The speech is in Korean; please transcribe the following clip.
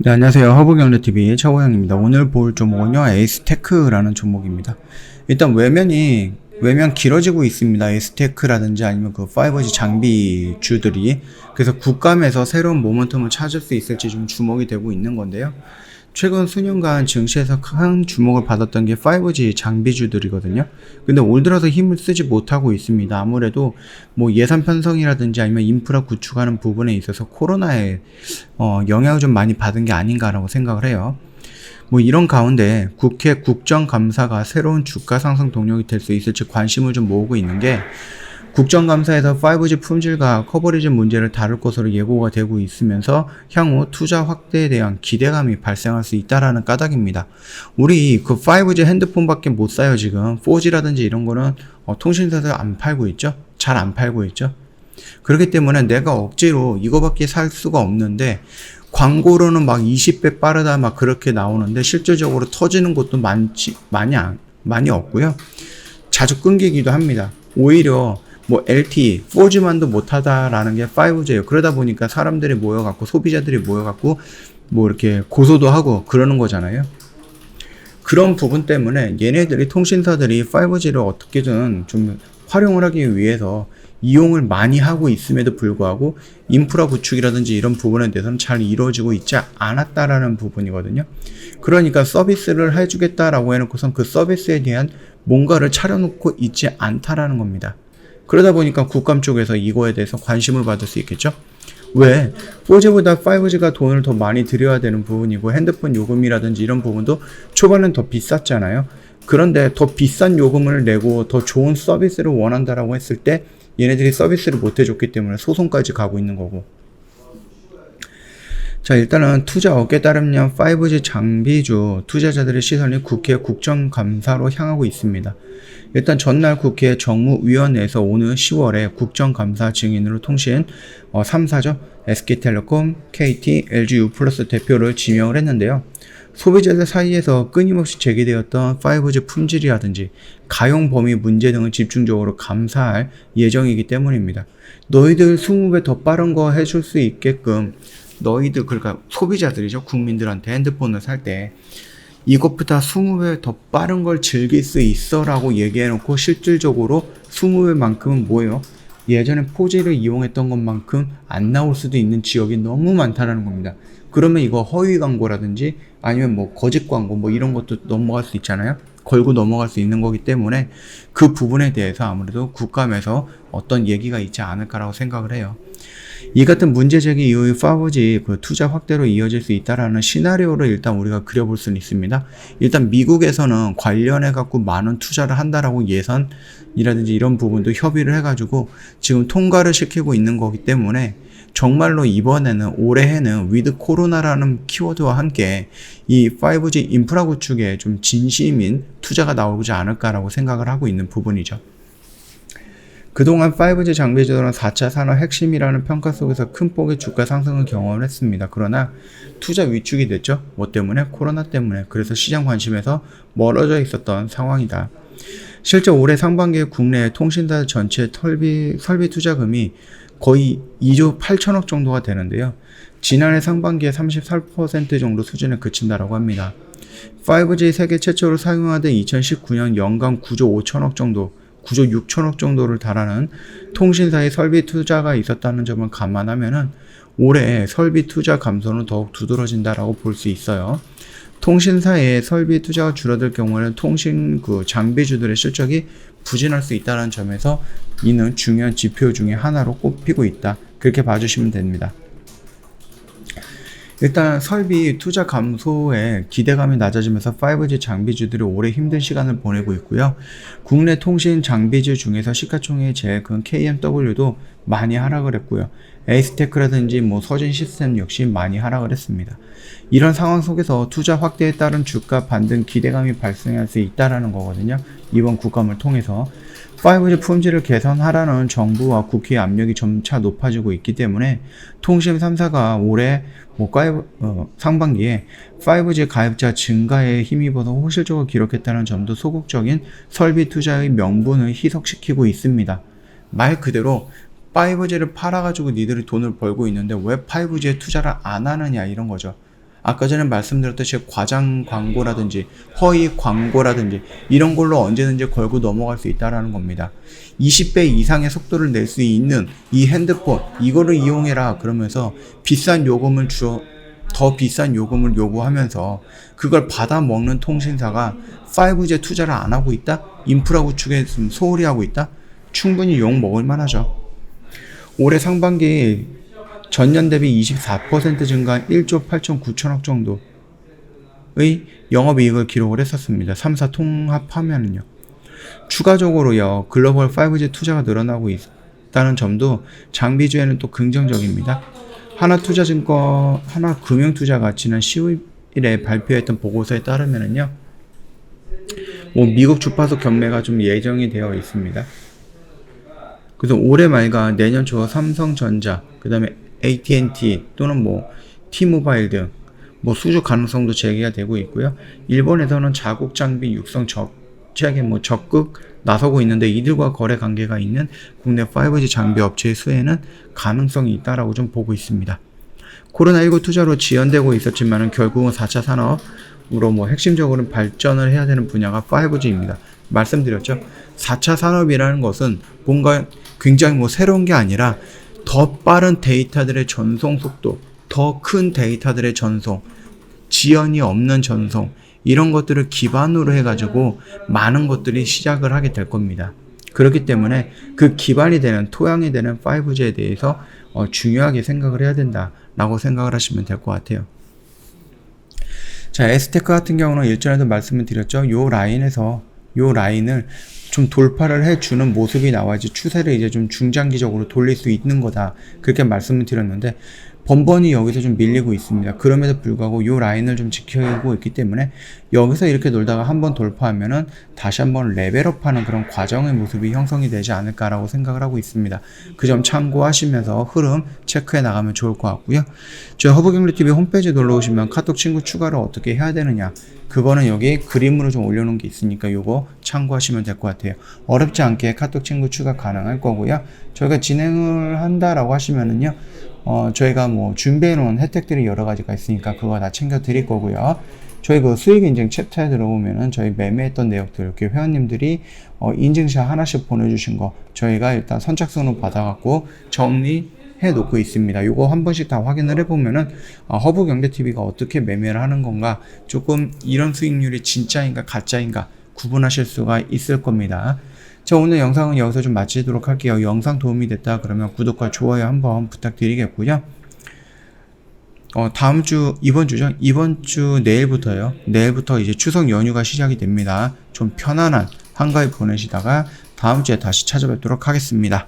네, 안녕하세요. 허브경제TV 최호영입니다. 오늘 볼 종목은요, 에이스테크라는 종목입니다. 일단 외면 길어지고 있습니다. 에이스테크라든지 아니면 그 5G 장비주들이. 그래서 국감에서 새로운 모멘텀을 찾을 수 있을지 좀 주목이 되고 있는 건데요. 최근 수년간 증시에서 큰 주목을 받았던 게 5G 장비주들이거든요. 근데 올 들어서 힘을 쓰지 못하고 있습니다. 아무래도 뭐 예산 편성이라든지 아니면 인프라 구축하는 부분에 있어서 코로나에 영향을 좀 많이 받은 게 아닌가라고 생각을 해요. 뭐 이런 가운데 국회 국정감사가 새로운 주가 상승 동력이 될 수 있을지 관심을 좀 모으고 있는 게, 국정감사에서 5G 품질과 커버리지 문제를 다룰 것으로 예고가 되고 있으면서 향후 투자 확대에 대한 기대감이 발생할 수 있다라는 까닭입니다. 우리 그 5G 핸드폰밖에 못 사요. 지금 4G라든지 이런 거는 통신사에서 안 팔고 있죠. 잘 안 팔고 있죠. 그렇기 때문에 내가 억지로 이거밖에 살 수가 없는데, 광고로는 막 20배 빠르다 막 그렇게 나오는데 실질적으로 터지는 것도 많이 없고요. 자주 끊기기도 합니다. 오히려 뭐 LTE, 4G만도 못하다라는 게 5G예요. 그러다 보니까 사람들이 모여갖고, 소비자들이 모여갖고 뭐 이렇게 고소도 하고 그러는 거잖아요. 그런 부분 때문에 얘네들이, 통신사들이 5G를 어떻게든 좀 활용을 하기 위해서 이용을 많이 하고 있음에도 불구하고 인프라 구축이라든지 이런 부분에 대해서는 잘 이루어지고 있지 않았다라는 부분이거든요. 그러니까 서비스를 해주겠다라고 해놓고선 그 서비스에 대한 뭔가를 차려놓고 있지 않다라는 겁니다. 그러다 보니까 국감 쪽에서 이거에 대해서 관심을 받을 수 있겠죠. 왜? 4G보다 5G가 돈을 더 많이 들여야 되는 부분이고, 핸드폰 요금이라든지 이런 부분도 초반엔 더 비쌌잖아요. 그런데 더 비싼 요금을 내고 더 좋은 서비스를 원한다라고 했을 때 얘네들이 서비스를 못 해줬기 때문에 소송까지 가고 있는 거고. 자, 일단은 투자 업계 따르면 5G 장비주 투자자들의 시선이 국회 국정감사로 향하고 있습니다. 일단 전날 국회 정무위원회에서 오는 10월에 국정감사 증인으로 통신 3사죠. SK텔레콤, KT, LGU+ 대표를 지명을 했는데요. 소비자들 사이에서 끊임없이 제기되었던 5G 품질이라든지 가용 범위 문제 등을 집중적으로 감사할 예정이기 때문입니다. 너희들 20배 더 빠른 거 해줄 수 있게끔, 너희들, 그러니까 소비자들이죠. 국민들한테 핸드폰을 살 때 이것보다 20배 더 빠른 걸 즐길 수 있어 라고 얘기해놓고 실질적으로 20배만큼은 뭐예요? 예전에 4G를 이용했던 것만큼 안 나올 수도 있는 지역이 너무 많다는 겁니다. 그러면 이거 허위 광고라든지 아니면 뭐 거짓 광고 뭐 이런 것도 넘어갈 수 있잖아요. 걸고 넘어갈 수 있는 거기 때문에 그 부분에 대해서 아무래도 국감에서 어떤 얘기가 있지 않을까라고 생각을 해요. 이 같은 문제 제기 이후에 5G 그 투자 확대로 이어질 수 있다라는 시나리오를 일단 우리가 그려볼 수는 있습니다. 일단 미국에서는 관련해 갖고 많은 투자를 한다라고 예산이라든지 이런 부분도 협의를 해가지고 지금 통과를 시키고 있는 거기 때문에, 정말로 이번에는, 올해에는 위드 코로나라는 키워드와 함께 이 5G 인프라 구축에 좀 진심인 투자가 나오지 않을까라고 생각을 하고 있는 부분이죠. 그동안 5G 장비주들은 4차 산업 핵심이라는 평가 속에서 큰 폭의 주가 상승을 경험을 했습니다. 그러나 투자 위축이 됐죠. 뭐 때문에? 코로나 때문에. 그래서 시장 관심에서 멀어져 있었던 상황이다. 실제 올해 상반기에 국내 통신사 전체 설비 투자금이 거의 2조 8천억 정도가 되는데요. 지난해 상반기에 34% 정도 수준에 그친다라고 합니다. 5G 세계 최초로 사용하던 2019년 연간 9조 5천억 정도, 9조 6천억 정도를 달하는 통신사의 설비 투자가 있었다는 점을 감안하면은 올해 설비 투자 감소는 더욱 두드러진다라고 볼 수 있어요. 통신사의 설비 투자가 줄어들 경우에는 통신 장비주들의 실적이 부진할 수 있다는 점에서 이는 중요한 지표 중에 하나로 꼽히고 있다. 그렇게 봐주시면 됩니다. 일단 설비 투자 감소에 기대감이 낮아지면서 5G 장비주들이 올해 힘든 시간을 보내고 있고요. 국내 통신 장비주 중에서 시가총액이 제일 큰 KMW도 많이 하락을 했고요. 에이스테크라든지 뭐 서진 시스템 역시 많이 하락을 했습니다. 이런 상황 속에서 투자 확대에 따른 주가 반등 기대감이 발생할 수 있다라는 거거든요. 이번 국감을 통해서 5G 품질을 개선하라는 정부와 국회의 압력이 점차 높아지고 있기 때문에 통신 3사가 올해 상반기에 5G 가입자 증가에 힘입어서 호실적으로 기록했다는 점도 소극적인 설비 투자의 명분을 희석시키고 있습니다. 말 그대로 5G를 팔아가지고 니들이 돈을 벌고 있는데 왜 5G에 투자를 안 하느냐 이런 거죠. 아까 전에 말씀드렸듯이 과장 광고라든지 허위 광고라든지 이런 걸로 언제든지 걸고 넘어갈 수 있다라는 겁니다. 20배 이상의 속도를 낼 수 있는 이 핸드폰 이거를 이용해라 그러면서 비싼 요금을 더 비싼 요금을 요구하면서 그걸 받아먹는 통신사가 5G 투자를 안 하고 있다? 인프라 구축에 좀 소홀히 하고 있다? 충분히 욕 먹을 만하죠. 올해 상반기 전년 대비 24% 증가한 1조 8,9천억 정도의 영업이익을 기록을 했었습니다. 3사 통합하면은요. 추가적으로요, 글로벌 5G 투자가 늘어나고 있다는 점도 장비주에는 또 긍정적입니다. 하나금융투자가 지난 10일에 발표했던 보고서에 따르면은요, 미국 주파수 경매가 좀 예정이 되어 있습니다. 그래서 올해 말과 내년 초 삼성전자, 그 다음에 AT&T 또는 T모바일 등 수주 가능성도 제기가 되고 있고요. 일본에서는 자국 장비 육성 정책에 적극 나서고 있는데 이들과 거래 관계가 있는 국내 5G 장비 업체의 수혜는 가능성이 있다라고 좀 보고 있습니다. 코로나19 투자로 지연되고 있었지만 결국은 4차 산업으로 핵심적으로 발전을 해야 되는 분야가 5G입니다. 말씀드렸죠. 4차 산업이라는 것은 뭔가 굉장히 새로운 게 아니라 더 빠른 데이터들의 전송 속도, 더 큰 데이터들의 전송, 지연이 없는 전송 이런 것들을 기반으로 해가지고 많은 것들이 시작을 하게 될 겁니다. 그렇기 때문에 그 기반이 되는 토양이 되는 5G에 대해서 중요하게 생각을 해야 된다라고 생각을 하시면 될 것 같아요. 자, S테크 같은 경우는 일전에도 말씀을 드렸죠. 요 라인을 좀 돌파를 해주는 모습이 나와야지 추세를 이제 좀 중장기적으로 돌릴 수 있는 거다. 그렇게 말씀을 드렸는데 번번이 여기서 좀 밀리고 있습니다. 그럼에도 불구하고 이 라인을 좀 지켜고 있기 때문에 여기서 이렇게 놀다가 한번 돌파하면은 다시 한번 레벨업하는 그런 과정의 모습이 형성이 되지 않을까라고 생각을 하고 있습니다. 그 점 참고하시면서 흐름 체크해 나가면 좋을 것 같고요. 저희 허브경제TV 홈페이지 놀러 오시면 카톡 친구 추가를 어떻게 해야 되느냐, 그거는 여기 그림으로 좀 올려놓은 게 있으니까 요거 참고하시면 될 것 같아요. 어렵지 않게 카톡 친구 추가 가능할 거고요. 저희가 진행을 한다라고 하시면은요, 저희가 준비해 놓은 혜택들이 여러 가지가 있으니까 그거 다 챙겨 드릴 거고요. 저희 그 수익 인증 챕터에 들어오면은 저희 매매했던 내역들 이렇게 회원님들이 인증샷 하나씩 보내주신 거 저희가 일단 선착순으로 받아갖고 정리해 놓고 있습니다. 요거 한 번씩 다 확인을 해보면은 허브경제TV가 어떻게 매매를 하는 건가, 조금 이런 수익률이 진짜인가 가짜인가 구분하실 수가 있을 겁니다. 자, 오늘 영상은 여기서 좀 마치도록 할게요. 영상 도움이 됐다 그러면 구독과 좋아요 한번 부탁드리겠고요. 다음 주, 이번 주 내일부터 이제 추석 연휴가 시작이 됩니다. 좀 편안한 한가위 보내시다가 다음 주에 다시 찾아뵙도록 하겠습니다.